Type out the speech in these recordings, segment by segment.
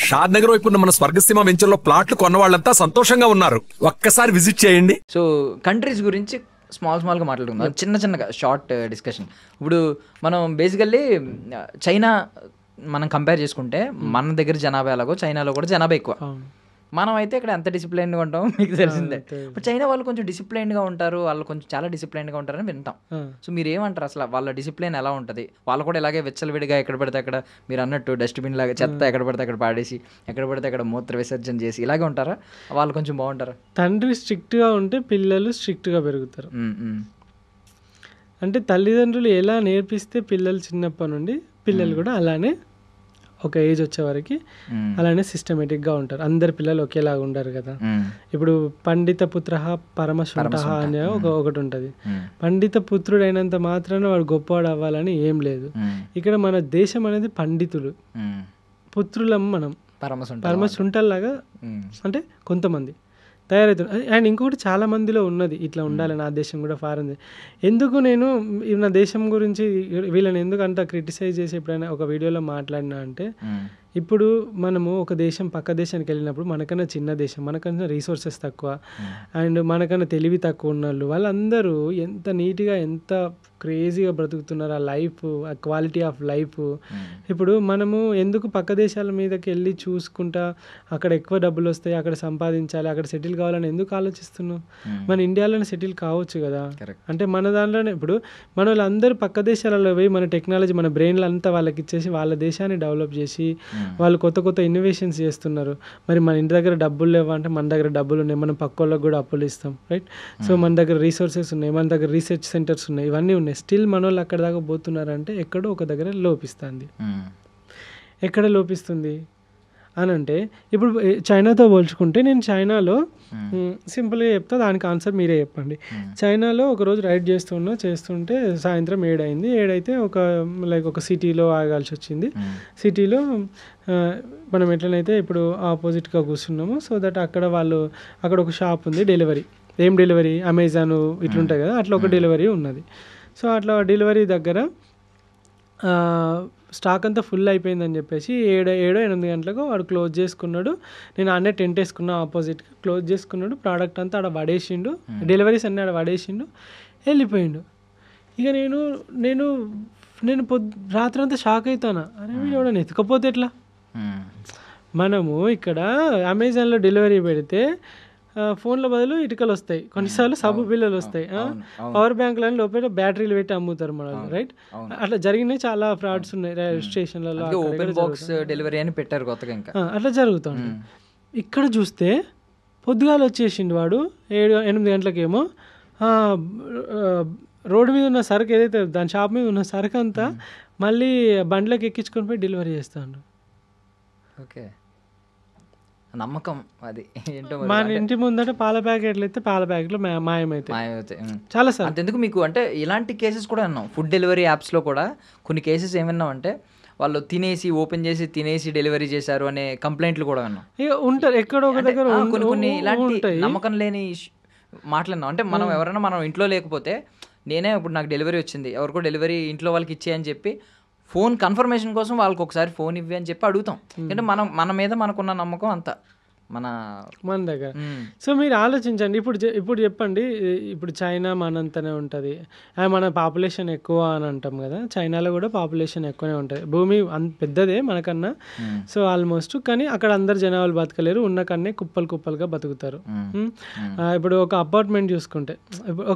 షాద్ నగర్ వైపు ఉన్న మన స్వర్గసీమ వెంచర్లో ప్లాట్లు కొన్న వాళ్ళంతా సంతోషంగా ఉన్నారు. ఒక్కసారి విజిట్ చేయండి. సో కంట్రీస్ గురించి స్మాల్గా మాట్లాడుకుందాం, చిన్నగా షార్ట్ డిస్కషన్. ఇప్పుడు మనం బేసికల్లీ చైనా మనం కంపేర్ చేసుకుంటే మన దగ్గర జనాభా ఎలాగో చైనాలో కూడా జనాభా ఎక్కువ. మనం అయితే ఇక్కడ ఎంత డిసిప్లైన్గా ఉంటాం మీకు తెలిసిందే. బట్ చైనా వాళ్ళు కొంచెం డిసిప్లైన్గా ఉంటారు, వాళ్ళు కొంచెం చాలా డిసిప్లైన్గా ఉంటారని వింటాం. సో మీరు ఏమంటారు అసలు వాళ్ళ డిసిప్లైన్ ఎలా ఉంటుంది? వాళ్ళు కూడా ఇలాగే విచ్చలవిడిగా ఎక్కడ పడితే అక్కడ మీరు అన్నట్టు డస్ట్బిన్ లాగా చెత్త ఎక్కడ పడితే అక్కడ పాడేసి ఎక్కడ పడితే అక్కడ మూత్ర విసర్జన చేసి ఇలాగే ఉంటారా? వాళ్ళు కొంచెం బాగుంటారా? తండ్రి స్ట్రిక్ట్గా ఉంటే పిల్లలు స్ట్రిక్ట్గా పెరుగుతారు. అంటే తల్లిదండ్రులు ఎలా నేర్పిస్తే పిల్లలు చిన్నప్పటి నుండి పిల్లలు కూడా అలానే ఒక ఏజ్ వచ్చే వరకు అలానే సిస్టమేటిక్గా ఉంటారు. అందరి పిల్లలు ఒకేలాగా ఉండరు కదా. ఇప్పుడు పండిత పుత్ర పరమశుంఠ అనే ఒకటి ఉంటుంది. పండిత పుత్రుడు అయినంత మాత్రాన వాడు గొప్పవాడు అవ్వాలని ఏం లేదు. ఇక్కడ మన దేశం అనేది పండితులు, పుత్రులం మనం పరమశుంఠల్లాగా. అంటే కొంతమంది తయారవుతుంది. అండ్ ఇంకొకటి చాలా మందిలో ఉన్నది ఇట్లా ఉండాలి. నా దేశం కూడా ఫారెన్. ఎందుకు నేను నా దేశం గురించి వీళ్ళని ఎందుకు అంత క్రిటిసైజ్ చేసి ఎప్పుడైనా ఒక వీడియోలో మాట్లాడినా అంటే, ఇప్పుడు మనము ఒక దేశం పక్క దేశానికి వెళ్ళినప్పుడు మనకన్నా చిన్న దేశం, మనకన్నా రీసోర్సెస్ తక్కువ అండ్ మనకన్నా తెలివి తక్కువ ఉన్న వాళ్ళందరూ ఎంత నీట్గా ఎంత క్రేజీగా బ్రతుకుతున్నారు. ఆ లైఫ్, ఆ క్వాలిటీ ఆఫ్ లైఫ్. ఇప్పుడు మనము ఎందుకు పక్క దేశాల మీదకి వెళ్ళి చూసుకుంటా అక్కడ ఎక్కువ డబ్బులు వస్తాయి, అక్కడ సంపాదించాలి, అక్కడ సెటిల్ కావాలని ఎందుకు ఆలోచిస్తున్నాం? మన ఇండియాలోనే సెటిల్ కావచ్చు కదా. అంటే మన దాంట్లోనే ఇప్పుడు మన వాళ్ళందరూ పక్క దేశాలలో పోయి మన టెక్నాలజీ మన బ్రెయిన్లు అంతా వాళ్ళకి ఇచ్చేసి వాళ్ళ దేశాన్ని డెవలప్ చేసి వాళ్ళు కొత్త ఇన్నోవేషన్స్ చేస్తున్నారు. మరి మన ఇంటి దగ్గర డబ్బులు లేవా అంటే మన దగ్గర డబ్బులు ఉన్నాయి, మనం పక్క వాళ్ళకి కూడా అప్పులు ఇస్తాం, రైట్? సో మన దగ్గర రీసోర్సెస్ ఉన్నాయి, మన దగ్గర రీసెర్చ్ సెంటర్స్ ఉన్నాయి, ఇవన్నీ ఉన్నాయి. స్టిల్ మన వాళ్ళు అక్కడ దాకా పోతున్నారంటే ఎక్కడో ఒక దగ్గర లోపిస్తుంది. ఎక్కడ లోపిస్తుంది అని అంటే, ఇప్పుడు చైనాతో పోల్చుకుంటే నేను చైనాలో సింపుల్గా చెప్తా, దానికి ఆన్సర్ మీరే చెప్పండి. చైనాలో ఒకరోజు రైడ్ చేస్తుంటే సాయంత్రం 7 అయింది. 7 అయితే ఒక సిటీలో ఆగాల్సి వచ్చింది. సిటీలో మనం ఎట్లనైతే ఇప్పుడు ఆపోజిట్గా కూర్చున్నాము, సో దట్ అక్కడ ఒక షాప్ ఉంది, డెలివరీ. ఏం డెలివరీ? అమెజాన్ ఇట్లుంటాయి కదా, అట్లా ఒక డెలివరీ ఉన్నది. సో అట్లా డెలివరీ దగ్గర స్టాక్ అంతా ఫుల్ అయిపోయిందని చెప్పేసి 7-8 గంటలకు వాడు క్లోజ్ చేసుకున్నాడు. నేను అన్నీ టెంట్ వేసుకున్నా, ఆపోజిట్గా క్లోజ్ చేసుకున్నాడు. ప్రోడక్ట్ అంతా ఆడ పడేసిండు, డెలివరీస్ అన్నీ ఆడ పడేసిండు, వెళ్ళిపోయిండు. ఇక నేను రాత్రి అంతా షాక్ అవుతాను. అరే వీడు ఎవడన్నా ఎత్తుకపోతే ఎట్లా? మనము ఇక్కడ అమెజాన్లో డెలివరీ పెడితే ఫోన్ల బదులు ఇటుకలు వస్తాయి, కొన్నిసార్లు సబ్బు బిల్లలు వస్తాయి, పవర్ బ్యాంకులను లోపల బ్యాటరీలు పెట్టి అమ్ముతారు మనల్ని, రైట్? అట్లా జరిగినాయి చాలా ఫ్రాడ్స్ ఉన్నాయి స్టేషన్లలో. డెలివరీ అని పెట్టారు కొత్తగా, ఇంకా అట్లా జరుగుతుంది. ఇక్కడ చూస్తే పొద్దుగాల వచ్చేసిండు వాడు 7-8 గంటలకేమో. రోడ్డు మీద ఉన్న సరుకు ఏదైతే దాని షాప్ మీద ఉన్న సరుకు అంతా మళ్ళీ బండ్లకు ఎక్కించుకొని పోయి డెలివరీ చేస్తాడు. ఓకే, నమ్మకం అది ఏంటో. మన ఇంటి ముందట పాల ప్యాకెట్లు అయితే పాల ప్యాకెట్లు మాయమైతే చాలా సార్. అంతెందుకు మీకు అంటే ఇలాంటి కేసెస్ కూడా విన్నాం. ఫుడ్ డెలివరీ యాప్స్లో కూడా కొన్ని కేసెస్ ఏమన్నాం అంటే వాళ్ళు ఓపెన్ చేసి తినేసి డెలివరీ చేశారు అనే కంప్లైంట్లు కూడా విన్నాం. ఉంటారు ఎక్కడో ఒక దగ్గర కొన్ని ఇలాంటి నమ్మకం లేని మాట్లాడినాం. అంటే మనం ఎవరైనా మనం ఇంట్లో లేకపోతే, నేనే ఇప్పుడు నాకు డెలివరీ వచ్చింది, ఎవరికో డెలివరీ ఇంట్లో వాళ్ళకి ఇచ్చేయని చెప్పి ఫోన్ కన్ఫర్మేషన్ కోసం వాళ్ళకి ఒకసారి ఫోన్ ఇవ్వి అని చెప్పి అడుగుతాం. అంటే మన మీద మనకున్న నమ్మకం అంతా మన దగ్గర. సో మీరు ఆలోచించండి. ఇప్పుడు చెప్పండి, ఇప్పుడు చైనా మనంతనే ఉంటుంది, మన పాపులేషన్ ఎక్కువ అని అంటాం కదా. చైనాలో కూడా పాపులేషన్ ఎక్కువనే ఉంటుంది, భూమి పెద్దదే మనకన్నా. సో ఆల్మోస్ట్, కానీ అక్కడ అందరు జనాలు బతకలేరు, ఉన్న కన్నే కుప్పలుగా బతుకుతారు. ఇప్పుడు ఒక అపార్ట్మెంట్ చూసుకుంటే,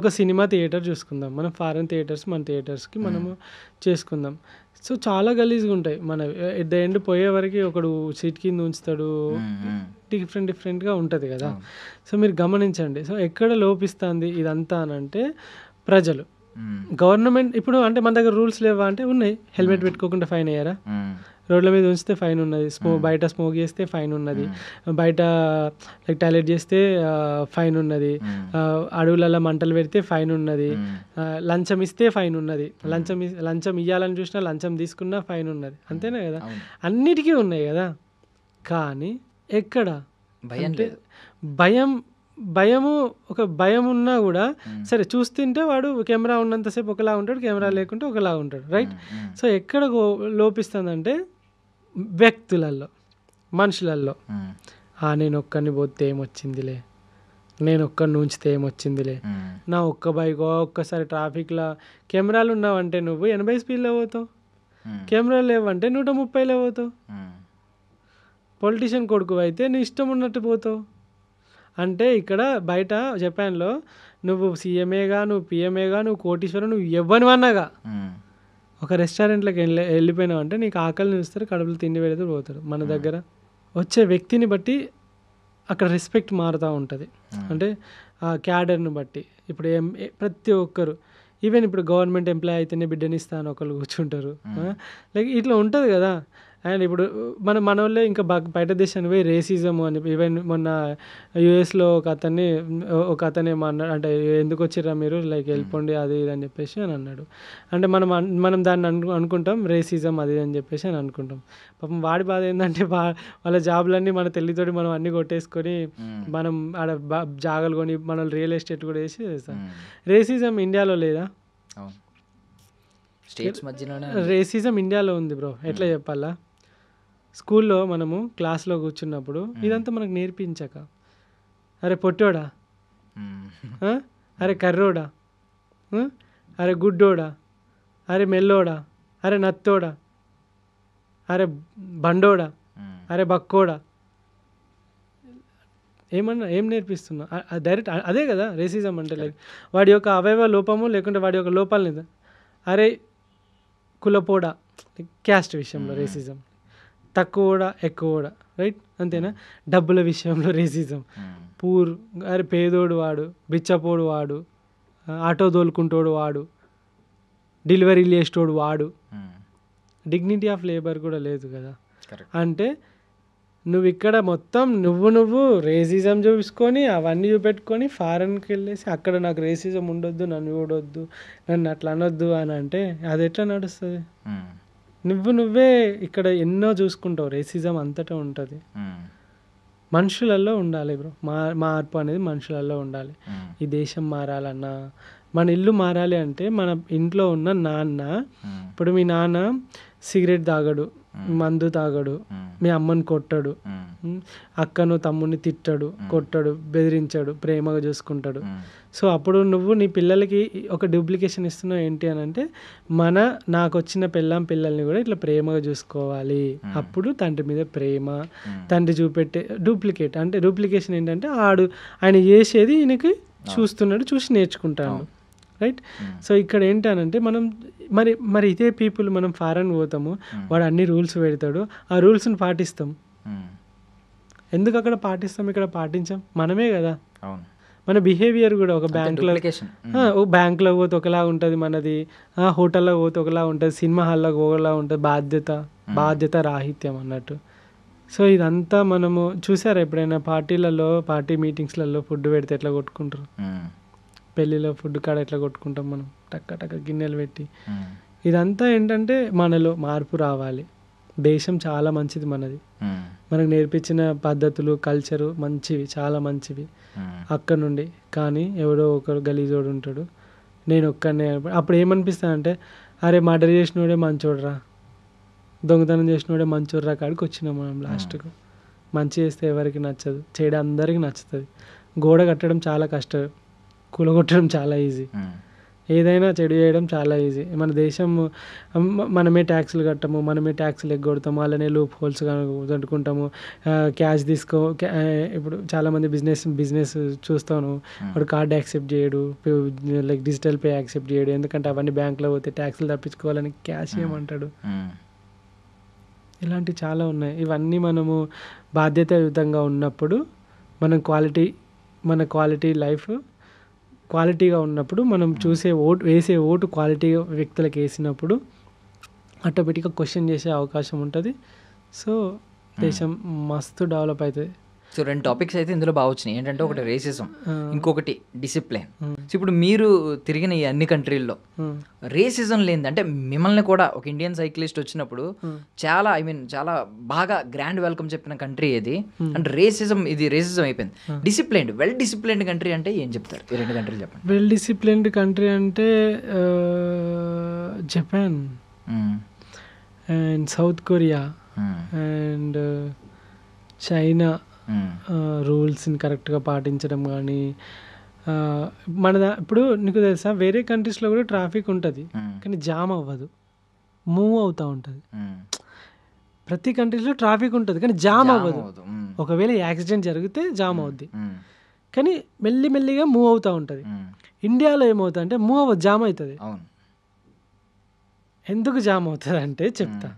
ఒక సినిమా థియేటర్ చూసుకుందాం, మనం ఫారెన్ థియేటర్స్ మన థియేటర్స్కి మనము చేసుకుందాం. సో చాలా గలీజ్గా ఉంటాయి. మన ఎట్ ద ఎండ్ పోయే వరకు ఒకడు సీట్ కింద ఉంచుతాడు, డిఫరెంట్గా ఉంటుంది కదా. సో మీరు గమనించండి. సో ఎక్కడ లోపిస్తుంది ఇదంతా అని అంటే, ప్రజలు, గవర్నమెంట్. ఇప్పుడు అంటే మన దగ్గర రూల్స్ లేవా అంటే ఉన్నాయి. హెల్మెట్ పెట్టుకోకుండా ఫైన్ అయ్యారా? రోడ్ల మీద ఉంచితే ఫైన్ ఉన్నది, బయట స్మోక్ చేస్తే ఫైన్ ఉన్నది, బయట టాయిలెట్ చేస్తే ఫైన్ ఉన్నది, అడవులలో మంటలు పెడితే ఫైన్ ఉన్నది, లంచం ఇస్తే ఫైన్ ఉన్నది, లంచం ఇవ్వాలని చూసినా లంచం తీసుకున్నా ఫైన్ ఉన్నది, అంతేనా కదా? అన్నిటికీ ఉన్నాయి కదా. కానీ ఎక్కడ భయం ఉన్నా కూడా సరే, చూస్తుంటే వాడు కెమెరా ఉన్నంతసేపు ఒకలా ఉంటాడు, కెమెరా లేకుంటే ఒకలా ఉంటాడు, రైట్? సో ఎక్కడ లోపిస్తుందంటే వ్యక్తులలో. మనుషులల్లో నేను ఒక్కడిని పోతే ఏమొచ్చిందిలే, నేను ఒక్కడిని ఉంచితే ఏమొచ్చిందిలే, నా ఒక్క బైక్ ఒక్కసారి ట్రాఫిక్లో కెమెరాలు ఉన్నావంటే నువ్వు 80 స్పీడ్లో పోతావు, కెమెరాలు లేవంటే 130లో పోతావు. పొలిటీషియన్ కొడుకు అయితే నీ ఇష్టం ఉన్నట్టు పోతావు. అంటే ఇక్కడ బయట జపాన్లో నువ్వు సీఎంఏగా, నువ్వు పిఎంఏగా, నువ్వు కోటీశ్వరం, నువ్వు ఇవ్వనివన్నాగా ఒక రెస్టారెంట్లోకి వెళ్ళిపోయినావు అంటే నీకు ఆకలిని చూస్తారు, కడుపులో తిండి పెడితే పోతారు. మన దగ్గర వచ్చే వ్యక్తిని బట్టి అక్కడ రెస్పెక్ట్ మారుతూ ఉంటుంది. అంటే ఆ క్యాడర్ని బట్టి ఇప్పుడు ప్రతి ఒక్కరు ఈవెన్ ఇప్పుడు గవర్నమెంట్ ఎంప్లాయ్ అయితేనే బిడ్డనిస్తా అని ఒకళ్ళు కూర్చుంటారు. లైక్ ఇట్లా ఉంటుంది కదా. అండ్ ఇప్పుడు మన వాళ్ళే ఇంకా బయట దేశానికి పోయి రేసిజం అని ఈవెన్ మొన్న యూఎస్లో ఒక అతనే అన్నాడు, అంటే ఎందుకు వచ్చిర్రా మీరు, లైక్ వెళ్ళిపోండి అది ఇది అని చెప్పేసి అని అన్నాడు. అంటే మనం దాన్ని అనుకుంటాం రేసిజం అది అని చెప్పేసి అని అనుకుంటాం. పాపం వాడి బాధ ఏంటంటే వాళ్ళ జాబులన్నీ మన తెల్లితోటి మనం అన్నీ కొట్టేసుకొని మనం ఆడ జాగాలు కొని మన రియల్ ఎస్టేట్ కూడా వేసి చేస్తాం. రేసిజం ఇండియాలో లేదా? స్టేట్స్ మధ్యలోనే రేసిజం ఇండియాలో ఉంది బ్రో. ఎట్లా చెప్పాలా, స్కూల్లో మనము క్లాస్లో కూర్చున్నప్పుడు ఇదంతా మనకు నేర్పించక, అరే పొట్టోడా, అరే కర్రోడా, అరే గుడ్డోడా, అరే మెల్లోడా, అరే నత్తోడా, అరే బండోడా, అరే బక్కోడా, ఏం నేర్పిస్తున్నా? డైరెక్ట్ అదే కదా రేసిజం అంటే. లైక్ వాడి యొక్క అవయవ లోపము లేకుంటే వాడి యొక్క లోపాలని, అరే కులపోడా, క్యాస్ట్ విషయంలో రేసిజం, తక్కువడా ఎక్కువడా, రైట్ అంతేనా? డబ్బుల విషయంలో రేసిజం, పూర్ అరే పేదోడు వాడు, బిచ్చపోడు వాడు, ఆటో తోలుకుంటోడు వాడు, డెలివరీలు చేసేటోడు వాడు, డిగ్నిటీ ఆఫ్ లేబర్ కూడా లేదు కదా. అంటే నువ్వు ఇక్కడ మొత్తం నువ్వు రేసిజం చూపించుకొని అవన్నీ చూపెట్టుకొని ఫారెన్కి వెళ్ళేసి అక్కడ నాకు రేసిజం ఉండొద్దు, నన్ను చూడొద్దు, నన్ను అట్లా అనొద్దు అని అంటే అది ఎట్లా నడుస్తుంది? నువ్వే ఇక్కడ ఎన్నో చూసుకుంటావు. రేసిజం అంతటా ఉంటుంది. మనుషులలో ఉండాలి బ్రో. మార్పు అనేది మనుషులలో ఉండాలి. ఈ దేశం మారాలన్నా, మన ఇల్లు మారాలి అంటే మన ఇంట్లో ఉన్న నాన్న, ఇప్పుడు మీ నాన్న సిగరెట్ తాగడు, మందు తాగడు, మీ అమ్మని కొట్టడు, అక్కను తమ్ముడిని తిట్టడు, కొట్టడు, బెదిరించాడు, ప్రేమగా చూసుకుంటాడు. సో అప్పుడు నువ్వు నీ పిల్లలకి ఒక డూప్లికేషన్ ఇస్తున్నావు. ఏంటి అని అంటే నాకు వచ్చిన పిల్లల్ని కూడా ఇట్లా ప్రేమగా చూసుకోవాలి. అప్పుడు తండ్రి మీద ప్రేమ, తండ్రి చూపెట్టే డూప్లికేట్ అంటే డూప్లికేషన్ ఏంటంటే ఆయన చేసేది ఈయనకి చూస్తున్నాడు, చూసి నేర్చుకుంటాడు, రైట్? సో ఇక్కడ ఏంటనంటే మనం మరి ఇదే పీపుల్ మనం ఫారెన్ పోతాము, వాడు అన్ని రూల్స్ పెడతాడు, ఆ రూల్స్ని పాటిస్తాం. ఎందుకు అక్కడ పాటిస్తాం, ఇక్కడ పాటించాం? మనమే కదా. మన బిహేవియర్ కూడా ఒక బ్యాంక్లో పోతే ఒకలా ఉంటుంది మనది, హోటల్లో పోతే ఒకలా ఉంటుంది, సినిమా హాల్లో ఒకలా ఉంటుంది. బాధ్యత రాహిత్యం అన్నట్టు. సో ఇదంతా మనము చూసారా ఎప్పుడైనా పార్టీ మీటింగ్స్లలో ఫుడ్ పెడితే ఎట్లా కొట్టుకుంటారు, పెళ్ళిలో ఫుడ్ కాడ ఎట్లా కొట్టుకుంటాం మనం, టక్క గిన్నెలు పెట్టి. ఇదంతా ఏంటంటే మనలో మార్పు రావాలి. దేశం చాలా మంచిది మనది, మనకు నేర్పించిన పద్ధతులు కల్చరు మంచివి, చాలా మంచివి అక్కడ నుండి. కానీ ఎవడో ఒకరు గలీజోడు ఉంటాడు, నేను ఒక్కనే. అప్పుడు ఏమనిపిస్తానంటే అరే మర్డర్ చేసినోడే మంచోడ్రా, దొంగతనం చేసినోడే మంచోడ్రా కాడికి వచ్చినాం మనం లాస్ట్కు. మంచి చేస్తే ఎవరికి నచ్చదు, చెడు అందరికీ నచ్చుతుంది. గోడ కట్టడం చాలా కష్టం, కూలగొట్టడం చాలా ఈజీ. ఏదైనా చెడు చేయడం చాలా ఈజీ. మన దేశం మనమే ట్యాక్సులు కట్టము, మనమే ట్యాక్సులు ఎగ్గొడతాము, అలానే లూప్ హోల్స్ కట్టుకుంటాము, క్యాష్ ఇప్పుడు చాలామంది బిజినెస్ చూస్తాను, వాడు కార్డు యాక్సెప్ట్ చేయడు, లైక్ డిజిటల్ పే యాక్సెప్ట్ చేయడు, ఎందుకంటే అవన్నీ బ్యాంకులో పోతే ట్యాక్సులు తప్పించుకోవాలని క్యాష్ ఏమంటాడు. ఇలాంటివి చాలా ఉన్నాయి. ఇవన్నీ మనము బాధ్యతాయుతంగా ఉన్నప్పుడు మన క్వాలిటీ లైఫ్ క్వాలిటీగా ఉన్నప్పుడు, మనం వేసే ఓటు క్వాలిటీ వ్యక్తులకు వేసినప్పుడు ఆటోమేటిక్గా క్వశ్చన్ చేసే అవకాశం ఉంటుంది. సో దేశం మస్తు డెవలప్ అవుతుంది. సో 2 టాపిక్స్ అయితే ఇందులో బాగా వచ్చినాయి. ఏంటంటే ఒకటి రేసిజం, ఇంకొకటి డిసిప్లిన్. సో ఇప్పుడు మీరు తిరిగిన ఈ అన్ని కంట్రీల్లో రేసిజం లేనిది, అంటే మిమ్మల్ని కూడా ఒక ఇండియన్ సైక్లిస్ట్ వచ్చినప్పుడు చాలా చాలా బాగా గ్రాండ్ వెల్కమ్ చెప్పిన కంట్రీ ఏది? అంటే రేసిజం అయిపోయింది. వెల్ డిసిప్లైన్డ్ కంట్రీ అంటే ఏం చెప్తారు? ఈ 2 కంట్రీలు చెప్పండి. వెల్ డిసిప్లైన్డ్ కంట్రీ అంటే Japan and South Korea and China రూల్స్ని కరెక్ట్గా పాటించడం కానీ ఇప్పుడు నీకు తెలుసా వేరే కంట్రీస్లో కూడా ట్రాఫిక్ ఉంటుంది కానీ జామ్ అవ్వదు, మూవ్ అవుతూ ఉంటుంది. ప్రతి కంట్రీస్లో ట్రాఫిక్ ఉంటుంది కానీ జామ్ అవ్వదు. ఒకవేళ యాక్సిడెంట్ జరిగితే జామ్ అవుద్ది కానీ మెల్లిమెల్లిగా మూవ్ అవుతూ ఉంటుంది. ఇండియాలో ఏమవుతుంది అంటే మూవ్ అవ్వదు, జామ్ అవుతుంది. ఎందుకు జామ్ అవుతుంది అంటే చెప్తా.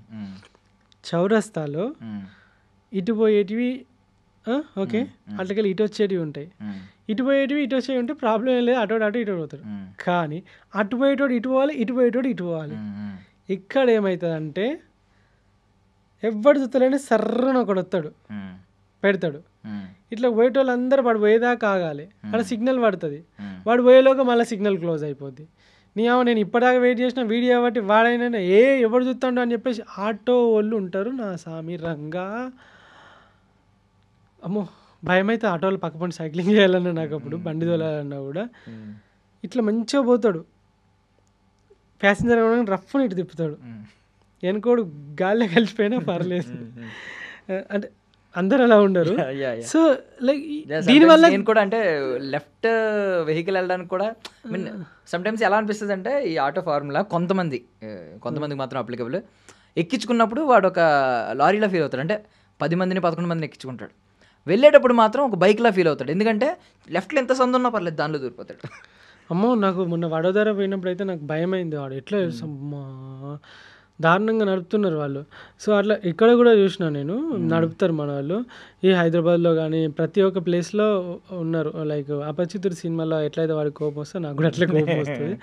చౌరస్తాలో ఇటు పోయేటివి ఓకే, అట్లకెళ్ళి ఇటు వచ్చేటివి ఉంటాయి, ఇటు పోయేటివి ఇటు వచ్చేవి ఉంటే ప్రాబ్లం ఏం లేదు, అటు ఇటు పోతాడు. కానీ అటు పోయేటోడు ఇటు పోవాలి, ఇటు పోయేటోడు ఇటు పోవాలి. ఇక్కడ ఏమవుతుంది అంటే ఎవడు చూస్తలేని సర్రని ఒకడు వస్తాడు పెడతాడు, ఇట్లా పోయేటోళ్ళు అందరూ వాడు పోయేదాకా ఆగాలి, అక్కడ సిగ్నల్ పడుతుంది, వాడు పోయేలోగా మళ్ళీ సిగ్నల్ క్లోజ్ అయిపోద్ది. నేను ఇప్పటిదాకా వెయిట్ చేసిన వీడియో బట్టి వాడైనా ఎవడు చూస్తాడు అని చెప్పేసి ఆటో వాళ్ళు ఉంటారు. నా సామి రంగా అమ్మో భయం అయితే ఆటోలు పక్కపండి సైక్లింగ్ చేయాలన్నా నాకు, అప్పుడు బండి తోలాలన్నా కూడా ఇట్లా మంచిగా పోతాడు, ప్యాసింజర్ రఫ్ని ఇటు తిప్పుతాడు, వెనుకోడు గాల్లో కలిసిపోయినా పర్లేదు. అంటే అందరు అలా ఉండరు. సో లైక్ దీనివల్ల నేను కూడా అంటే లెఫ్ట్ వెహికల్ వెళ్ళడానికి కూడా మీన్ సమ్టైమ్స్ ఎలా అనిపిస్తుంది అంటే ఈ ఆటో ఫార్ములా కొంతమందికి మాత్రం అప్లికబుల్. ఎక్కించుకున్నప్పుడు వాడు ఒక లారీలో ఫీల్ అవుతాడు, అంటే 10 మందిని 11 మందిని ఎక్కించుకుంటాడు. వెళ్ళేటప్పుడు మాత్రం ఒక బైక్లా ఫీల్ అవుతాడు, ఎందుకంటే లెఫ్ట్లో ఎంత సందు ఉన్నా పర్లేదు దానిలో దూరిపోతాడు. అమ్మో నాకు మొన్న వడోదర పోయినప్పుడు అయితే నాకు భయం అయింది, వాడు ఎట్లా దారుణంగా నడుపుతున్నారు వాళ్ళు. సో అట్లా ఇక్కడ కూడా చూసిన నేను, నడుపుతారు మన వాళ్ళు. ఈ హైదరాబాద్లో కానీ ప్రతి ఒక్క ప్లేస్లో ఉన్నారు. లైక్ అపరిచితుడు సినిమాలో ఎట్లయితే వాడికి కోపం వస్తే నాకు కూడా అట్లా కోపం వస్తుంది,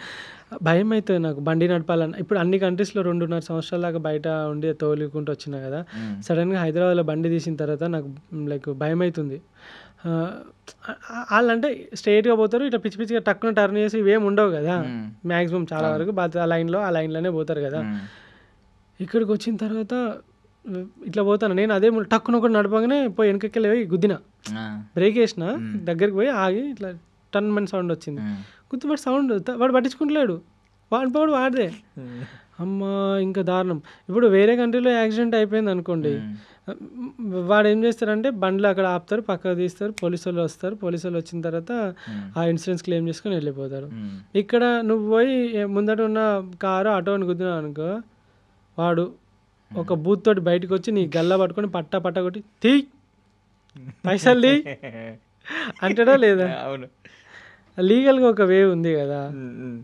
భయం అవుతుంది నాకు బండి నడపాలన్న. ఇప్పుడు అన్ని కంట్రీస్లో 2.5 సంవత్సరాల దాకా బయట ఉండి తోలుకుంటూ వచ్చినా కదా, సడన్గా హైదరాబాద్లో బండి తీసిన తర్వాత నాకు లైక్ భయం అవుతుంది. వాళ్ళంటే స్ట్రైట్గా పోతారు, ఇట్లా పిచ్చి పిచ్చిగా టక్కున టర్న్ చేసి ఇవేమి ఉండవు కదా మ్యాక్సిమం, చాలా వరకు ఆ లైన్లోనే పోతారు కదా. ఇక్కడికి వచ్చిన తర్వాత ఇట్లా పోతాను నేను, అదే టక్కున ఒకటి నడపగానే పోయి వెనకకి వెళ్ళి గుద్దిన, బ్రేక్ వేసిన, దగ్గరికి పోయి ఆగి ఇట్లా టన్ మని సౌండ్ వచ్చింది, గుర్తుపడి సౌండ్ వాడు పట్టించుకుంటలేడు, వాడు వాడిదే. అమ్మ ఇంకా దారుణం. ఇప్పుడు వేరే కంట్రీలో యాక్సిడెంట్ అయిపోయింది అనుకోండి, వాడు ఏం చేస్తారంటే బండ్లు అక్కడ ఆపుతారు, పక్కకు తీస్తారు, పోలీసు వాళ్ళు వస్తారు, పోలీసు వాళ్ళు వచ్చిన తర్వాత ఆ ఇన్సూరెన్స్ క్లెయిమ్ చేసుకొని వెళ్ళిపోతారు. ఇక్కడ నువ్వు పోయి ముందట ఉన్న కారు ఆటోని గుద్దినావు అనుకో, వాడు ఒక బూత్ తోటి బయటకు వచ్చి నీ గల్లా పట్టుకొని పట్ట కొట్టి తీ పైసలు తీ అంటాడా లేదా? అవును, లీగల్గా ఒక వే ఉంది కదా,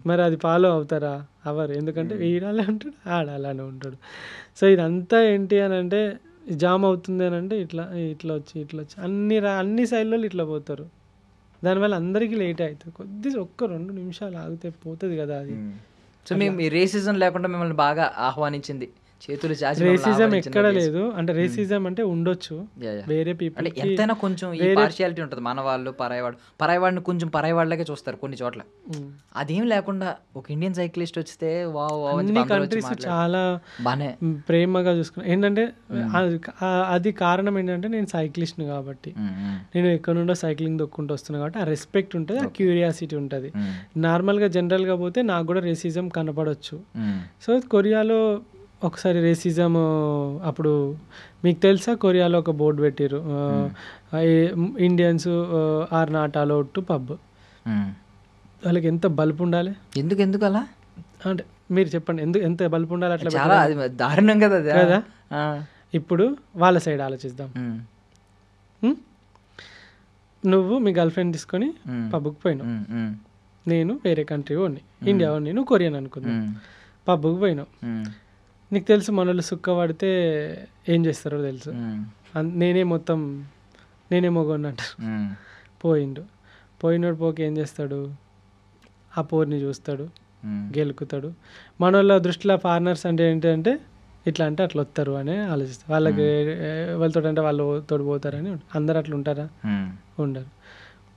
మరి అది ఫాలో అవుతారా? అవరు, ఎందుకంటే వీడాలే ఉంటాడు ఆడాలనే ఉంటాడు. సో ఇదంతా ఏంటి అని అంటే జామ్ అవుతుంది అని అంటే ఇట్లా వచ్చి అన్ని సైడ్లో ఇట్లా పోతారు, దానివల్ల అందరికీ లేట్ అవుతుంది. ఒక్క 2 నిమిషాలు ఆగితే పోతుంది కదా అది. సో మీ రేసిజం లేకుండా మిమ్మల్ని బాగా ఆహ్వానించింది, చేతులు చాచి రేసిజం ఎక్కడ లేదు. అంటే రేసిజం అంటే ఉండొచ్చు వేరే పీపుల్, అంటే ఎంతైనా కొంచెం ఈ పార్షియాలిటీ ఉంటుంది. మన వాళ్ళు పరాయవాడిని కొంచెం పరాయవాళ్ళకే చూస్తారు కొన్ని చోట్ల, అదేం లేకుండా ఒక ఇండియన్ సైక్లిస్ట్ వస్తే అన్ని కంట్రీస్ చాలా బానే ప్రేమగా చూసుకున్నాను. ఏంటంటే అది కారణం ఏంటంటే నేను సైక్లిస్ట్ని కాబట్టి, నేను ఎక్కడి నుండో సైక్లింగ్ దొక్కుంటూ వస్తున్నాను కాబట్టి ఆ రెస్పెక్ట్ ఉంటుంది, ఆ క్యూరియాసిటీ ఉంటుంది. నార్మల్గా జనరల్గా పోతే నాకు కూడా రేసిజం కనపడవచ్చు. సో కొరియాలో ఒకసారి రేసిజం అప్పుడు మీకు తెలుసా, కొరియాలో ఒక బోర్డు పెట్టారు, Indians are not allowed to pub. వాళ్ళకి ఎంత బల్బు ఉండాలి, ఎందుకు అలా అంటే మీరు చెప్పండి, ఎంత బల్బు ఉండాలి? అట్లా చాలా దారుణం కదా కదా. ఇప్పుడు వాళ్ళ సైడ్ ఆలోచిద్దాం. నువ్వు మీ గర్ల్ ఫ్రెండ్ తీసుకొని పబ్కి పోయినావు, నేను వేరే కంట్రీ వాడిని, ఇండియా వాడిని, నువ్వు కొరియన్ అనుకుందాం, పబ్కి పోయినావు. నీకు తెలుసు మన వాళ్ళు సుక్క పడితే ఏం చేస్తారో తెలుసు, నేనే మొగోని అంటారు. పోయినోడు పోకి ఏం చేస్తాడు, ఆ పోర్ని చూస్తాడు, గెలుకుతాడు. మన వాళ్ళ దృష్టిలో ఫారినర్స్ అంటే ఏంటంటే ఇట్లా అంటే అట్లా వస్తారు అని ఆలోచిస్తారు. వాళ్ళకి వాళ్ళతో అంటే వాళ్ళు తోడిపోతారని. అందరు అట్లా ఉంటారా? ఉండరు.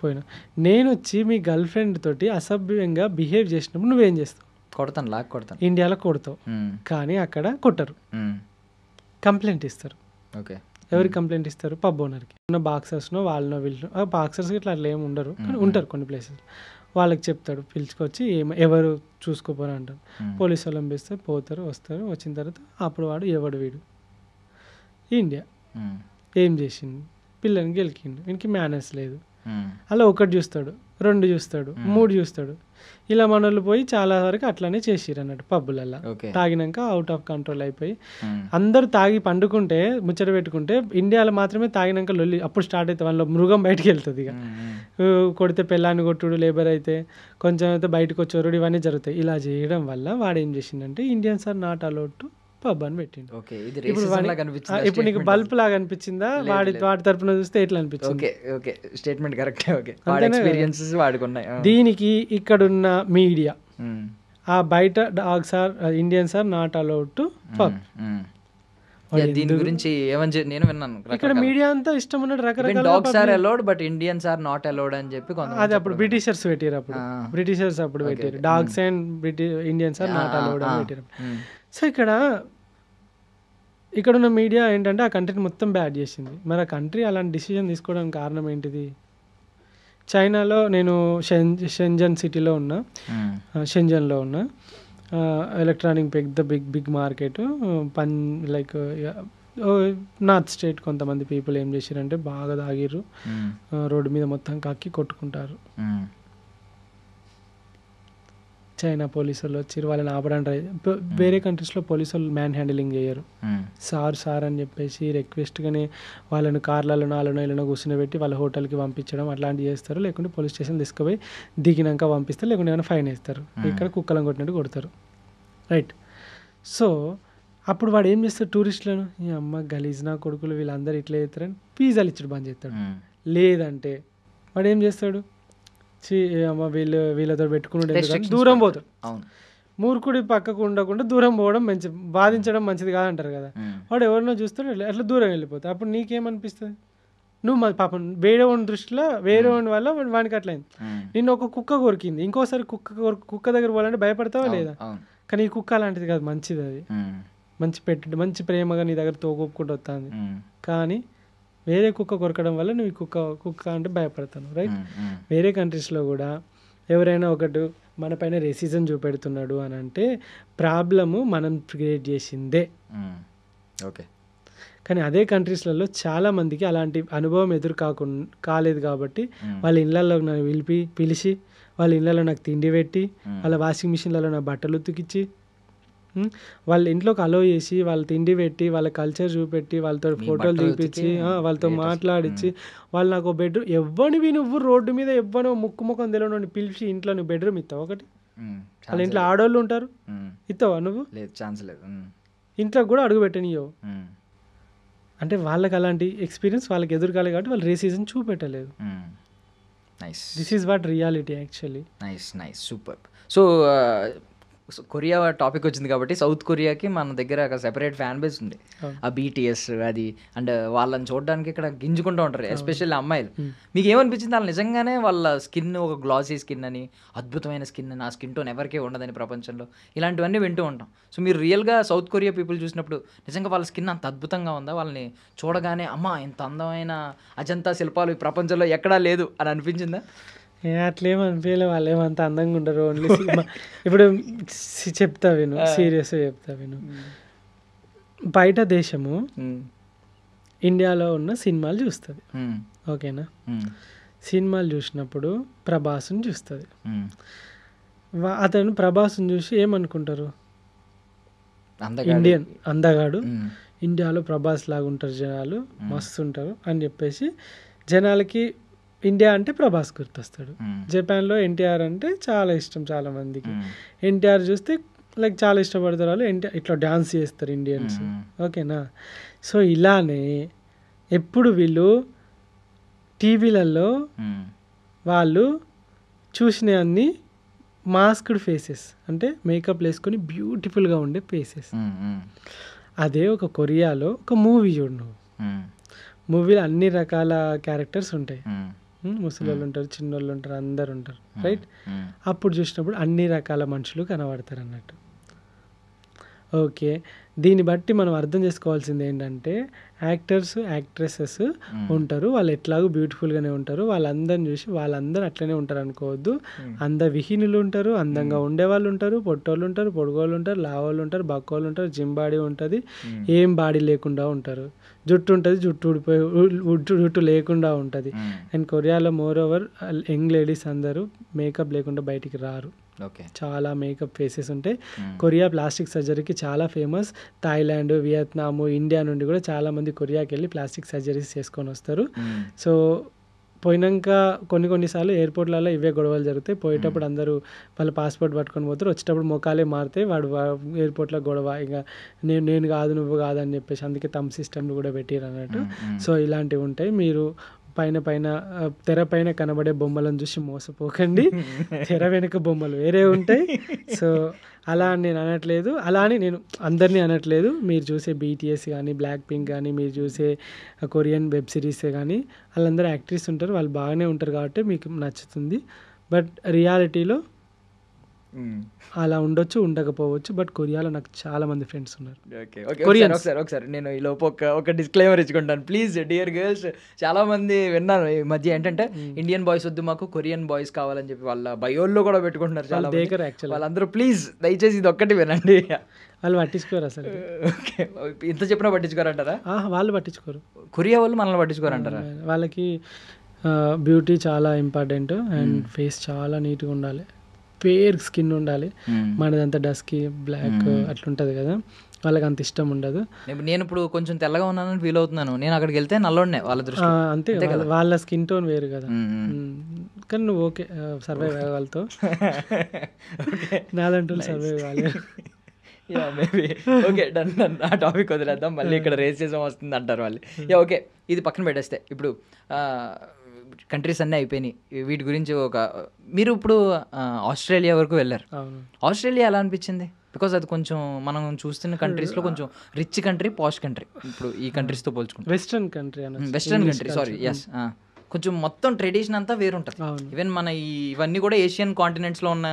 పోయినా నేను వచ్చి మీ గర్ల్ ఫ్రెండ్ తోటి అసభ్యంగా బిహేవ్ చేసినప్పుడు నువ్వేం చేస్తావు? కొడతాను. ఇండియాలో కొడతావు, కానీ అక్కడ కొట్టరు, కంప్లైంట్ ఇస్తారు. ఓకే, ఎవరికి కంప్లైంట్ ఇస్తారు? పబ్ ఓనర్కి. ఉన్న బాక్సర్స్నో వాళ్ళనో వీళ్ళనో, బాక్సర్స్కి ఇట్లా అట్లా ఏమి ఉండరు కానీ ఉంటారు కొన్ని ప్లేసెస్. వాళ్ళకి చెప్తాడు, పిలుచుకొచ్చి ఎవరు చూసుకోపోరు అంటారు. పోలీసు వాళ్ళు పంపిస్తారు, పోతారు, వస్తారు. వచ్చిన తర్వాత అప్పుడు వాడు వీడు ఇండియా ఏం చేసిండు, పిల్లని గెలికిండు, వీనికి మేనర్స్ లేదు. అలా ఒకటి చూస్తాడు, 2 చూస్తాడు, 3 చూస్తాడు. ఇలా మనోళ్ళు పోయి చాలా వరకు అట్లానే చేసిరు అన్నట్టు పబ్బులల్లో. తాగినాక అవుట్ ఆఫ్ కంట్రోల్ అయిపోయి అందరూ తాగి పండుకుంటే ముచ్చట పెట్టుకుంటే ఇండియాలో మాత్రమే తాగినాక లొల్లి అప్పుడు స్టార్ట్ అవుతుంది. వాళ్ళ మృగం బయటకు వెళ్తుంది. ఇక కొడితే పెళ్ళాన్ని కొట్టుడు, లేబర్ అయితే కొంచెం అయితే బయటకు వచ్చేవారు, ఇవన్నీ జరుగుతాయి. ఇలా చేయడం వల్ల వాడు ఏం చేసిండంటే Indians are not allowed to pub అని పెట్టిండు. ఇప్పుడు నీకు బల్బ్ లాగా అనిపించిందా? వాడి తరపున చూస్తే ఎట్లా అనిపించింది? స్టేట్మెంట్ కరెక్టే. దీనికి ఇక్కడున్న మీడియా ఆ బయట dogs are Indians are not allowed to pub, దీని గురించి ఏమని నేను విన్నాను. ఇక్కడ మీడియా అంతా ఇష్టం ఉన్నట్టు రకరకాల dogs are allowed but Indians are not allowed అని చెప్పి అది అప్పుడు బ్రిటిషర్స్ పెట్టారు. బ్రిటిషర్స్ అప్పుడు పెట్టారు dogs and Indians are not allowed అని పెట్టారు. సో ఇక్కడున్న మీడియా ఏంటంటే ఆ కంట్రీని మొత్తం బ్యాడ్ చేసింది. మరి ఆ కంట్రీ అలాంటి డిసిజన్ తీసుకోవడానికి కారణం ఏంటిది? చైనాలో నేను షెంజన్లో ఉన్నా. ఎలక్ట్రానిక్ పెద్ద big market. Like north state కొంతమంది పీపుల్ ఏం చేశారంటే బాగా తాగిర్రు, రోడ్డు మీద మొత్తం కక్కి కొట్టుకుంటారు. చైనా పోలీసు వాళ్ళు వచ్చి వాళ్ళని ఆపడానికి వేరే కంట్రీస్లో పోలీసు వాళ్ళు మ్యాన్ హ్యాండిలింగ్ చేయరు. సార్ అని చెప్పేసి రిక్వెస్ట్గానే వాళ్ళని కార్లలో 4 కూర్చుని వాళ్ళ హోటల్కి పంపించడం అట్లాంటివి చేస్తారు. లేకుంటే పోలీస్ స్టేషన్ తీసుకుపోయి దిగినాక పంపిస్తారు, లేకుంటే ఏమైనా ఫైన్ వేస్తారు. ఇక్కడ కుక్కలను కొట్టినట్టు కొడతారు. రైట్. సో అప్పుడు వాడు ఏం చేస్తాడు? టూరిస్టులను ఈ అమ్మ గలీజ్ నా కొడుకులు వీళ్ళందరూ ఇట్లా చేస్తారని పిజ్జాలు ఇచ్చడం బంద్ చేస్తాడు. లేదంటే వాడు ఏం చేస్తాడు? వీళ్ళతో పెట్టుకుని దూరం పోతాడు. మూర్ఖుడి పక్కకు ఉండకుండా దూరం పోవడం బాధించడం మంచిది కాదంటారు కదా. వాడు ఎవరినో చూస్తాడు అట్లా దూరం వెళ్ళిపోతాడు. అప్పుడు నీకేమనిపిస్తుంది? నువ్వు పాపం వేరే దృష్టిలో వేరే వల్ల వానికి అట్లయింది. నిన్ను ఒక కుక్క కొరికింది, ఇంకోసారి కుక్క దగ్గర పోవాలంటే భయపడతావా లేదా? కానీ ఈ కుక్క అలాంటిది కాదు, మంచిది. అది మంచి ప్రేమగా నీ దగ్గర తోగొప్పుకుంటూ వస్తుంది. కానీ వేరే కుక్క కొరకడం వల్ల నువ్వు కుక్క అంటే భయపడతాను. రైట్. వేరే కంట్రీస్లో కూడా ఎవరైనా ఒకటి మన పైన రేసిజం చూపెడుతున్నాడు అని అంటే ప్రాబ్లము మనం క్రియేట్ చేసిందే. ఓకే. కానీ అదే కంట్రీస్లలో చాలా మందికి అలాంటి అనుభవం కాలేదు కాబట్టి వాళ్ళ ఇళ్ళల్లో నన్ను పిలిచి వాళ్ళ ఇళ్ళలో నాకు తిండి పెట్టి వాళ్ళ వాషింగ్ మిషన్లలో నా బట్టలు ఉతికిచ్చి వాళ్ళ ఇంట్లోకి అలో చేసి వాళ్ళ తిండి పెట్టి వాళ్ళ కల్చర్ చూపెట్టి వాళ్ళతో ఫోటోలు చూపించి వాళ్ళతో మాట్లాడించి వాళ్ళు నాకు బెడ్రూమ్ ఎవ్వనివి నువ్వు రోడ్డు మీద ఎవ్వనో ముఖం తెలియని పిలిచి ఇంట్లో నువ్వు బెడ్రూమ్ ఇస్తావు ఒకటి. వాళ్ళ ఇంట్లో ఆడవాళ్ళు ఉంటారు, ఇస్తావా నువ్వు? ఛాన్స్ లేదు. ఇంట్లో కూడా అడుగు పెట్టనియవు. అంటే వాళ్ళకి అలాంటి ఎక్స్పీరియన్స్ వాళ్ళకి ఎదురుకాలి కాబట్టి వాళ్ళు రేసిజం చూపెట్టలేదు. This is what reality actually. Nice super. So Korea topic వచ్చింది కాబట్టి సౌత్ కొరియాకి మన దగ్గర ఒక సెపరేట్ ఫ్యాన్ బేస్ ఉంది. ఆ BTS అది అండ్ వాళ్ళని చూడడానికి ఇక్కడ గింజుకుంటూ ఉంటారు, ఎస్పెషల్లీ అమ్మాయిలు. మీకు ఏమనిపించింది? వాళ్ళు నిజంగానే వాళ్ళ స్కిన్ ఒక గ్లాసీ స్కిన్ అని, అద్భుతమైన స్కిన్ అని, ఆ స్కిన్ టోన్ ఎవరికీ ఉండదని ప్రపంచంలో, ఇలాంటివన్నీ వింటూ ఉంటాం. సో మీరు రియల్గా సౌత్ కొరియా పీపుల్ చూసినప్పుడు నిజంగా వాళ్ళ స్కిన్ అంత అద్భుతంగా ఉందా? వాళ్ళని చూడగానే అమ్మా ఇంత అందమైన అజంతా శిల్పాలు ఈ ప్రపంచంలో ఎక్కడా లేదు అని అనిపించిందా? అట్లేం అనిపించలే. వాళ్ళు ఏమంత అందంగా ఉండరు. ఓన్లీ ఇప్పుడు చెప్తా విను, సీరియస్గా చెప్తా విను. బయట దేశము ఇండియాలో ఉన్న సినిమాలు చూస్తుంది, ఓకేనా? సినిమాలు చూసినప్పుడు ప్రభాస్ని చూస్తుంది. అతను ప్రభాస్ని చూసి ఏమనుకుంటారు? ఇండియన్ అందగాడు, ఇండియాలో ప్రభాస్ లాగా ఉంటారు జనాలు, మస్తు ఉంటారు అని చెప్పేసి జనాలకి ఇండియా అంటే ప్రభాస్ గుర్తొస్తాడు. జపాన్లో ఎన్టీఆర్ అంటే చాలా ఇష్టం చాలా మందికి. ఎన్టీఆర్ చూస్తే లైక్ చాలా ఇష్టపడతారు వాళ్ళు. ఎన్టీఆర్ ఇట్లా డాన్స్ చేస్తారు ఇండియన్స్, ఓకేనా? సో ఇలానే ఎప్పుడు వీళ్ళు టీవీలలో వాళ్ళు చూసిన అన్ని మాస్క్డ్ ఫేసెస్, అంటే మేకప్ వేసుకొని బ్యూటిఫుల్గా ఉండే ఫేసెస్. అదే ఒక కొరియాలో ఒక మూవీ చూడు నువ్వు, మూవీలో అన్ని రకాల క్యారెక్టర్స్ ఉంటాయి. ముసలోళ్ళు ఉంటారు, చిన్నోళ్ళు ఉంటారు, అందరు ఉంటారు, రైట్? అప్పుడు చూసినప్పుడు అన్ని రకాల మనుషులు కనబడతారు అన్నట్టు. ఓకే. దీన్ని బట్టి మనం అర్థం చేసుకోవాల్సింది ఏంటంటే యాక్టర్స్, యాక్ట్రెసెస్ ఉంటారు. వాళ్ళు ఎట్లాగో బ్యూటిఫుల్‌గానే ఉంటారు. వాళ్ళందరిని చూసి వాళ్ళందరూ అట్లనే ఉంటారు అనుకోవద్దు. అందవిహీనులు ఉంటారు, అందంగా ఉండేవాళ్ళు ఉంటారు, పొట్టోళ్ళు ఉంటారు, పొడుగోళ్ళు ఉంటారు, లావోళ్ళు ఉంటారు, బక్కోళ్ళు ఉంటారు, జిమ్ బాడీ ఉంటది. ఏం బాడీ లేకుండా ఉంటారు. జుట్టు ఉంటది, జుట్టు ఊడిపోయి జుట్టు లేకుండా ఉంటది. అండ్ కొరియాలో మోర్ ఓవర్ యంగ్ లేడీస్ అందరూ మేకప్ లేకుండా బయటికి రారు. ఓకే. చాలా మేకప్ ఫేసెస్ ఉంటాయి. కొరియా ప్లాస్టిక్ సర్జరీకి చాలా ఫేమస్. థాయిలాండ్, వియత్నాము, ఇండియా నుండి కూడా చాలామంది కొరియాకి వెళ్ళి ప్లాస్టిక్ సర్జరీస్ చేసుకొని వస్తారు. సో పోయినాక కొన్నిసార్లు ఎయిర్పోర్ట్లలో ఇవే గొడవలు జరుగుతాయి. పోయేటప్పుడు అందరూ వాళ్ళ పాస్పోర్ట్ పట్టుకొని పోతారు, వచ్చేటప్పుడు మొఖాలే మారుతాయి. వాడు ఎయిర్పోర్ట్లో గొడవ, ఇక నేను కాదు నువ్వు కాదు అని చెప్పేసి అందుకే తమ్ సిస్టమ్లు కూడా పెట్టారు అన్నట్టు. సో ఇలాంటివి ఉంటాయి. మీరు పైన తెర పైన కనబడే బొమ్మలను చూసి మోసపోకండి. తెర వెనుక బొమ్మలు వేరే ఉంటాయి. సో అలా అని నేను అనట్లేదు, అలా అని నేను అందరినీ అనట్లేదు. మీరు చూసే BTS కానీ, బ్లాక్ పింక్ కానీ, మీరు చూసే కొరియన్ వెబ్ సిరీసే కానీ వాళ్ళందరూ యాక్ట్రెస్ ఉంటారు, వాళ్ళు బాగానే ఉంటారు కాబట్టి మీకు నచ్చుతుంది. బట్ రియాలిటీలో అలా ఉండొచ్చు, ఉండకపోవచ్చు. బట్ కొరియాలో నాకు చాలా మంది ఫ్రెండ్స్ ఉన్నారు. ఓకే. ఒకసారి నేను ఈ లోపు ఒక డిస్క్లైమర్ ఇచ్చుకుంటాను ప్లీజ్. డియర్ గర్ల్స్, చాలా మంది విన్నాను ఈ మధ్య ఏంటంటే ఇండియన్ బాయ్స్ వద్దు మాకు కొరియన్ బాయ్స్ కావాలని చెప్పి వాళ్ళ బయోల్లో కూడా పెట్టుకుంటున్నారు చాలా మంది. వాళ్ళందరూ ప్లీజ్ దయచేసి ఇది ఒక్కటి వినండి. వాళ్ళు పట్టించుకోరు అసలు. ఓకే. ఇంత చెప్పినా పట్టించుకోరంటారా? వాళ్ళు పట్టించుకోరు. కొరియా వాళ్ళు మనల్ని పట్టించుకోరంటారా? వాళ్ళకి బ్యూటీ చాలా ఇంపార్టెంట్ అండ్ ఫేస్ చాలా నీట్గా ఉండాలి, ఫేర్ స్కిన్ ఉండాలి. మనదంతా డస్కీ బ్లాక్ అట్లుంటుంది కదా, వాళ్ళకి అంత ఇష్టం ఉండదు. నేను ఇప్పుడు కొంచెం తెల్లగా ఉన్నానని ఫీల్ అవుతున్నాను, నేను అక్కడికి వెళ్తే నల్లోనే వాళ్ళ దృష్టి. అంతే కదా, వాళ్ళ స్కిన్ టోన్ వేరు కదా. కానీ నువ్వు ఓకే సర్వైవ్ అవ్వగలుగుతావు, నాలంటూ సర్వైవ్ కాలేదు. Maybe okay done. ఆ టాపిక్ వదిలేద్దాం, మళ్ళీ ఇక్కడ రేసిజం వస్తుంది అంటారు వాళ్ళు. ఓకే, ఇది పక్కన పెట్టేస్తే ఇప్పుడు కంట్రీస్ అన్నీ అయిపోయినాయి. వీటి గురించి మీరు ఇప్పుడు ఆస్ట్రేలియా వరకు వెళ్ళారు. ఆస్ట్రేలియా ఎలా అనిపించింది? బికాజ్ అది కొంచెం మనం చూస్తున్న కంట్రీస్లో కొంచెం రిచ్ కంట్రీ, పాష్ కంట్రీ. ఇప్పుడు ఈ కంట్రీస్తో పోల్చుకుంటే వెస్ట్రన్ కంట్రీ సారీ ఎస్, కొంచెం మొత్తం ట్రెడిషన్ అంతా వేరుంటుంది. ఈవెన్ మన ఇవన్నీ కూడా ఏషియన్ కాంటినెంట్స్లో ఉన్న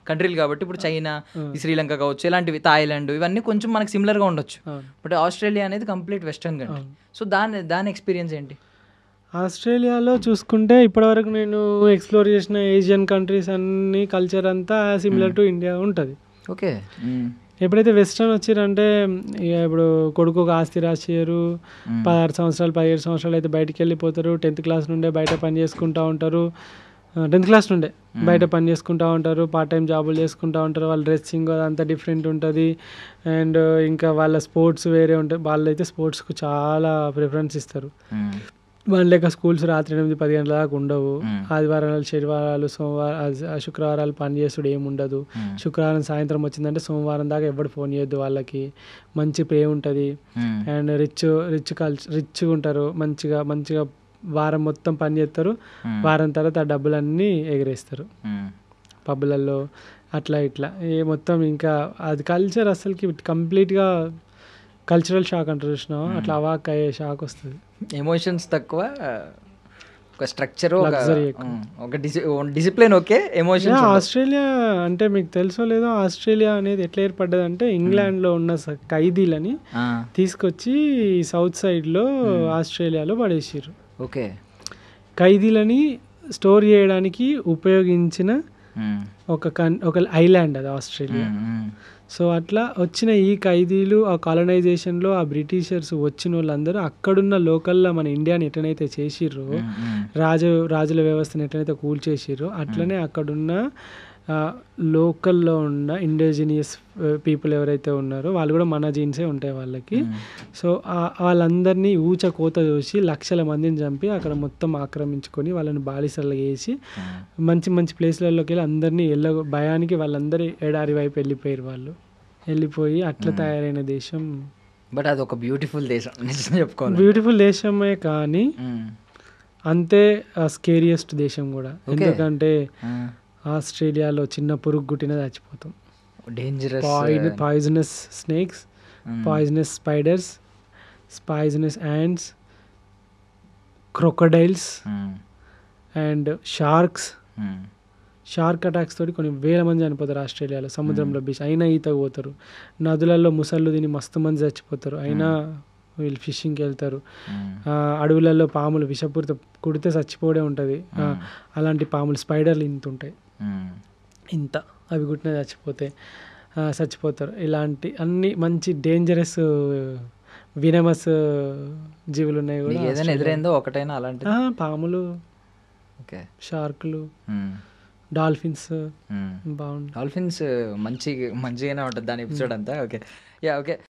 కంట్రీలు కాబట్టి ఇప్పుడు చైనా, శ్రీలంక కావచ్చు, ఇలాంటివి థాయిలాండ్, ఇవన్నీ కొంచెం మనకు సిమిలర్గా ఉండొచ్చు. బట్ ఆస్ట్రేలియా అనేది కంప్లీట్ వెస్ట్రన్ కంట్రీ. సో దాని ఎక్స్పీరియన్స్ ఏంటి? ఆస్ట్రేలియాలో చూసుకుంటే ఇప్పటివరకు నేను ఎక్స్ప్లోర్ చేసిన ఏషియన్ కంట్రీస్ అన్ని కల్చర్ అంతా సిమిలర్ టు ఇండియా ఉంటుంది. ఓకే. ఎప్పుడైతే వెస్ట్రన్ వచ్చిరంటే ఇక ఇప్పుడు కొడుకు ఒక ఆస్తి రాసేయరు, 16 సంవత్సరాలు 17 సంవత్సరాలు అయితే బయటికి వెళ్ళిపోతారు. 10th క్లాస్ నుండే బయట పని చేసుకుంటూ ఉంటారు, 10th క్లాస్ నుండే బయట పని చేసుకుంటూ ఉంటారు, పార్ట్ టైం జాబులు చేసుకుంటూ ఉంటారు. వాళ్ళ డ్రెస్సింగ్ అదంతా డిఫరెంట్ ఉంటుంది. అండ్ ఇంకా వాళ్ళ స్పోర్ట్స్ వేరే ఉంటాయి. వాళ్ళైతే స్పోర్ట్స్కు చాలా ప్రిఫరెన్స్ ఇస్తారు. మన లేక స్కూల్స్ రాత్రి 8-10 గంటల దాకా ఉండవు. ఆదివారాలు, శనివారాలు, శుక్రవారాలు పని చేసుడు ఏముండదు. శుక్రవారం సాయంత్రం వచ్చిందంటే సోమవారం దాకా ఎవడు ఫోన్ చేయొద్దు. వాళ్ళకి మంచి పే ఉంటుంది. అండ్ రిచ్గా ఉంటారు. మంచిగా వారం మొత్తం పని చేస్తారు. వారం తర్వాత ఆ డబ్బులన్నీ ఎగరేస్తారు పబ్బులలో అట్లా ఇట్లా మొత్తం. ఇంకా అది కల్చర్ అసలుకి కంప్లీట్గా కల్చరల్ షాక్ అంటారు చూసినావా, అట్లా అవాక్ అయ్యే షాక్ వస్తుంది. ఎమోషన్స్ తక్కువ, ఒక స్ట్రక్చర్, ఒక డిసిప్లిన్. ఓకే. ఎమోషన్స్. ఆస్ట్రేలియా అంటే మీకు తెలుసో లేదో, ఆస్ట్రేలియా అనేది ఎట్లా ఏర్పడ్డది అంటే ఇంగ్లాండ్లో ఉన్న ఖైదీలని తీసుకొచ్చి సౌత్ సైడ్లో ఆస్ట్రేలియాలో పడేసారు. ఓకే. ఖైదీలని స్టోర్ చేయడానికి ఉపయోగించిన ఒక ఐలాండ్ అది ఆస్ట్రేలియా. సో అట్లా వచ్చిన ఈ ఖైదీలు ఆ కాలనైజేషన్లో ఆ బ్రిటిషర్స్ వచ్చిన వాళ్ళందరూ అక్కడున్న లోకల్లో మన ఇండియాని ఎట్లనైతే చేసిర్రో, రాజుల వ్యవస్థను ఎట్లనైతే కూల్చేసిర్రో, అట్లనే అక్కడున్న లోకల్లో ఉన్న ఇండిజినియస్ పీపుల్ ఎవరైతే ఉన్నారో వాళ్ళు కూడా మన జీన్సే ఉంటాయి వాళ్ళకి. సో వాళ్ళందరినీ ఊచ కోత చూసి లక్షల మందిని చంపి అక్కడ మొత్తం ఆక్రమించుకొని వాళ్ళని బాలిసలు వేసి మంచి మంచి ప్లేస్లలోకి వెళ్ళి అందరినీ భయానికి వాళ్ళందరూ ఎడారి వైపు వెళ్ళిపోయి అట్లా తయారైన దేశం. బట్ అది ఒక బ్యూటిఫుల్ దేశం, చెప్పుకోవాలి. బ్యూటిఫుల్ దేశమే కానీ అంతే స్కేరియస్ట్ దేశం కూడా. ఎందుకంటే ఆస్ట్రేలియాలో చిన్న పురుగు గుట్టిన చచ్చిపోతాం. Dangerous poisonous snakes, poisonous spiders, poisonous ants, crocodiles and sharks shark attacks తోటి కొన్ని వేల మంది చనిపోతారు ఆస్ట్రేలియాలో సముద్రంలో బీచ్, అయినా ఈతకు పోతారు. నదులలో ముసళ్ళు తిని మస్తు మంది చచ్చిపోతారు, అయినా వీళ్ళు ఫిషింగ్కి వెళ్తారు. అడవులలో పాములు విషపూరిత కుడితే చచ్చిపోవడే ఉంటుంది. అలాంటి పాములు స్పైడర్లు ఇంత ఉంటాయి, ఇంత అవి కుట్టిన చచ్చిపోతారు. ఇలాంటి అన్ని మంచి డేంజరస్ వినమస్ జీవులు ఉన్నాయి కూడా. ఏదైనా ఎదురైందో ఒకటైనా అలాంటి పాములు, ఓకే, షార్కులు, డాల్ఫిన్స్ బాగుంది. డాల్ఫిన్స్ మంచిగానే ఉంటుంది దాని ఎపిసోడ్ అంతా. Okay, okay.